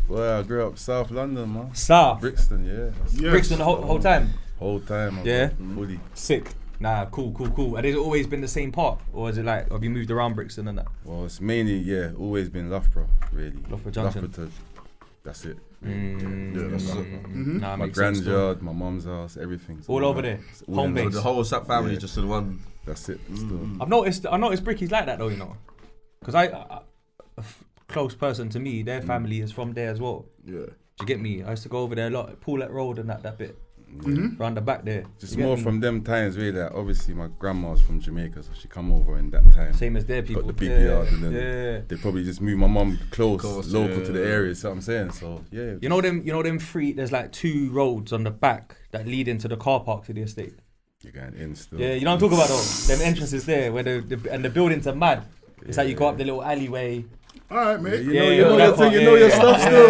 Well, I grew up South London, man. South? Brixton, yeah. Yes. Brixton the whole time? Whole time, Yeah. Fully. Sick. Nah, cool. And has it always been the same part? Or is it like, have you moved around Brixton and that? Well, it's mainly, always been Loughborough, really. Loughborough Junction. Loughborough that's it. Yeah, that's it. Nah, My makes sense. grandyard, my mum's house, everything's All over there. Home in base. The whole Sap family just in one. That's it. Still. I've noticed Bricky's like that though, you know. Because a close person to me, their family is from there as well. Yeah. Do you get me? I used to go over there a lot, Paulet Road and that bit. Round the back there. Just more from them times, really. Like, obviously, my grandma's from Jamaica, so she come over in that time. Same as their people. Got the big yard, and then they probably just moved my mum local to the area. See what I'm saying? So yeah. You know them three. There's like 2 roads on the back that lead into the car park to the estate. You're going in still. Yeah, you know what I'm talking about though. Them entrances there, where the buildings are mad. It's like you go up the little alleyway. Alright, mate. You know your stuff still.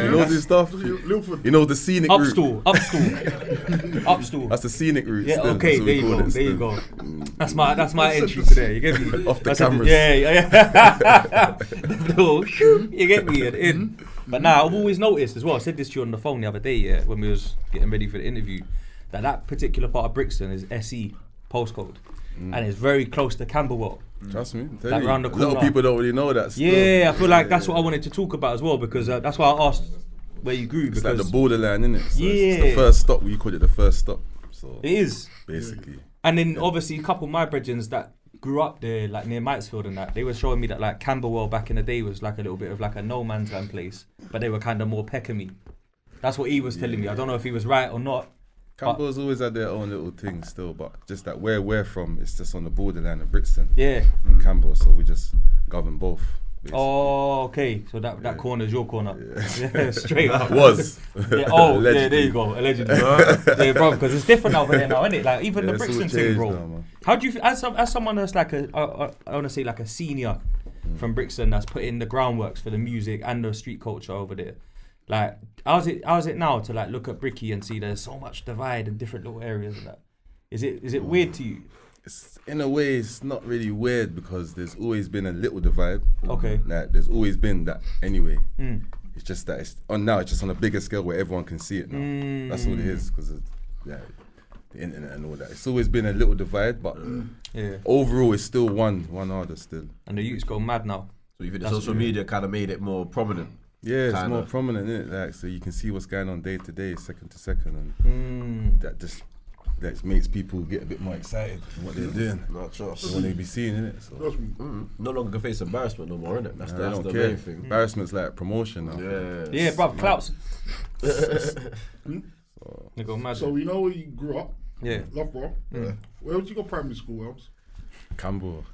You know this stuff. Ilford. You know the scenic route. Upstool. That's the scenic route. Yeah, still. okay, That's there what we you call go. it There you still. go. That's my entry today. You get me? Off the That's cameras. Yeah. Little you get me? And in. But now I've always noticed as well. I said this to you on the phone the other day, when we was getting ready for the interview, that particular part of Brixton is SE postcode, and it's very close to Camberwell. Trust me. Like You, round the a lot of corner. people don't really know that. Still. Yeah, I feel like that's what I wanted to talk about as well, because that's why I asked where you grew. It's because like the Borderland, innit? So it's the Yeah. first stop. We call it the first stop. So it is. basically. And then obviously a couple of my brethrens that grew up there, like near Mitesfield and that, they were showing me that like Camberwell back in the day was like a little bit of like a no man's land place, but they were kind of more Peckhamy. That's what he was telling me. I don't know if he was right or not. Campbell's always had their own little thing still, but just that where we're from, it's just on the borderline of Brixton Yeah. and Campbell, so we just govern both. Basically. Oh, okay. So that corner is your corner. Yeah, straight up. Was. Yeah, oh, yeah, Allegedly. there you go. Allegedly. Yeah, bro, because it's different over there now, isn't it? Like even the it's all Brixton thing, changed bro. now, man. How do you, as someone that's like I want to say like a senior from Brixton that's put in the groundworks for the music and the street culture over there, like how's it now to like look at Bricky and see there's so much divide in different little areas and that? Is it weird to you? It's, in a way, it's not really weird because there's always been a little divide. Okay. Like, there's always been that anyway. It's just that it's just on a bigger scale where everyone can see it now. That's all it is, because the internet and all that. It's always been a little divide, but overall it's still one harder still. And the youths go mad now. So you think the social media kind of made it more prominent? Yeah, it's Kinda. more prominent, isn't it? Like, so you can see what's going on day to day, second to second, and that makes people get a bit more excited in what they're doing. Not trust. They want to be seen, innit? So No longer can face embarrassment no more, innit? That's I the don't main care. thing. Embarrassment's like promotion now. Yeah. Yeah, bruv, clouts. They go mad. So we know where you grew up. Yeah. Loughborough. Where did you go primary school, Elmz? Camberwell.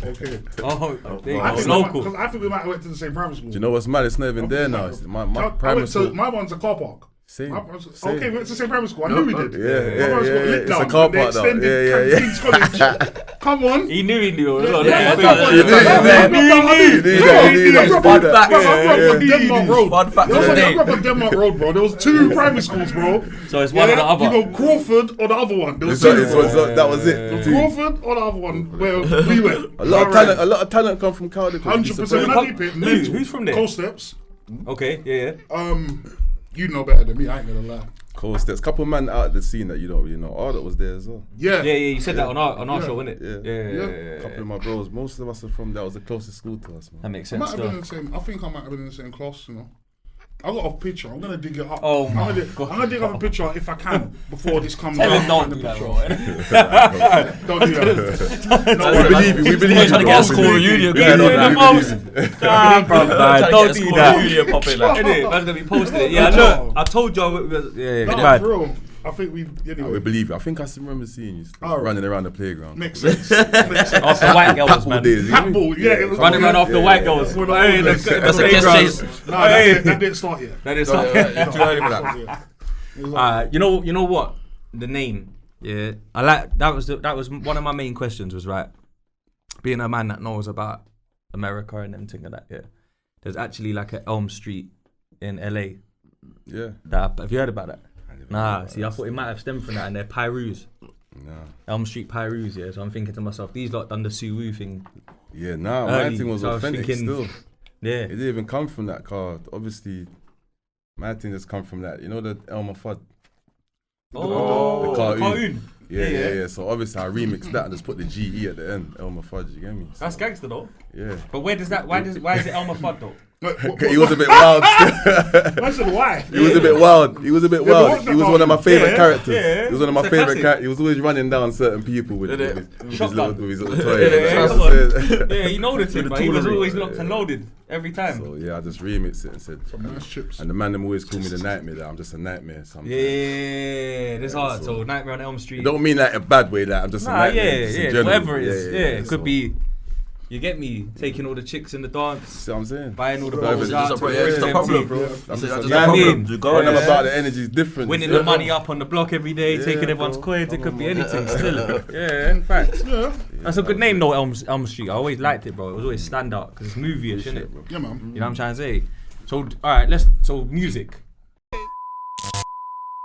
Okay. There you I go. think Local. Because I think we might have went to the same primary school. Do you know what's mad? It's not even there now. It's my primary school. My one's a car park. Same. Okay, we went to the same primary school. I knew we did. Yeah. It's a Down, car they park now. extended Yeah. King's College. Come on. He knew. You knew I grew up on Denmark Road. Fun fact of the I day. grew up on Denmark Road, bro. There was 2 primary schools, bro. So it's one or the other. You go Crawford or the other one. There was 2. That was it. Crawford or the other one where we went. A lot of talent come from Cardiff. 100%. When I deep it, mental. Who's from there? Coal Steps. Okay, yeah. You know better than me. I ain't gonna lie. Coast. There's a couple of men out of the scene that you don't really know. Arda was there as well. Yeah. Yeah, you said that on our show, innit? Yeah. A couple of my bros. Most of us are from. That was the closest school to us, man. That makes I might sense. have been Though. in the same. I think I might have been in the same class. You know. I got a picture. I'm gonna dig it up. Oh my I'm gonna dig up a picture if I can before this comes out. Don't do that, bro. Don't do that. We believe you. We believe you. Trying to get a school reunion going on. Nah, bro, don't do that. Reunion popping up. Innit? Man's gonna be posting it. Yeah, look, I told you. Yeah, No, bad. bro. I think we. Anyway. We believe you. I think I still remember seeing you running around the playground. Makes sense. Makes sense. Off the white girls, man. Handball, yeah, it was Running around off the white girls. We're not Hey, on the this. That's a guest chase. No, that didn't start yet. That is Too early for that. you know what? The name, yeah. I like that was one of my main questions was right. Being a man that knows about America and everything like that, yeah. There's actually like an Elmz Street in LA. Yeah. Have you heard about that? Nah, see, I thought it might have stemmed from that, and they're Pyrus. Nah. Elmz Street Pyrus, yeah. So I'm thinking to myself, these lot done the Suwu thing. Yeah, my thing was so I was authentic thinking, still. Yeah. It didn't even come from that car. Obviously, my thing just come from that. You know the Elma Fudd? Oh, the cartoon. cartoon. Yeah. So obviously I remixed that and just put the GE at the end. Elma Fudd, you get me? So, That's gangster though. yeah. But why is it Elma Fudd though? He was a bit wild still. I said, why? He was a bit wild. He was a bit wild. what's He the was one of my cartoon? favourite Yeah, characters. yeah. He was one of my It's a favourite classic. characters. He was always running down certain people with Did it? his Shotgun. little toy. Yeah, That's come what I'm on. saying. Yeah, you know the thing, the but he was toolery. always locked and loaded every time. So yeah, I just remixed it and said. Nice chips. And the man them always call me the nightmare. That I'm just a nightmare sometimes. Yeah, this hard. So Nightmare on Elm Street. It don't mean like a bad way. That I'm just a Nah, nightmare. just in yeah, general. whatever it is. Yeah, it could so- be. You get me taking all the chicks in the dance, See what I'm saying? buying all the Bro, bottles it's out, just to a- the it's empty, a problem, bro. I'm That's just a a You know what I mean? You When I'm go about the energy is different. winning the money up on the block every day, Yeah, taking everyone's bro. coins. It could be anything still. Yeah, in fact. Yeah. That's a good name though, Elm Street. I always liked it, bro. It was always stand out because it's movie-ish, innit? Yeah, man. You know what I'm trying to say? So, alright, so music.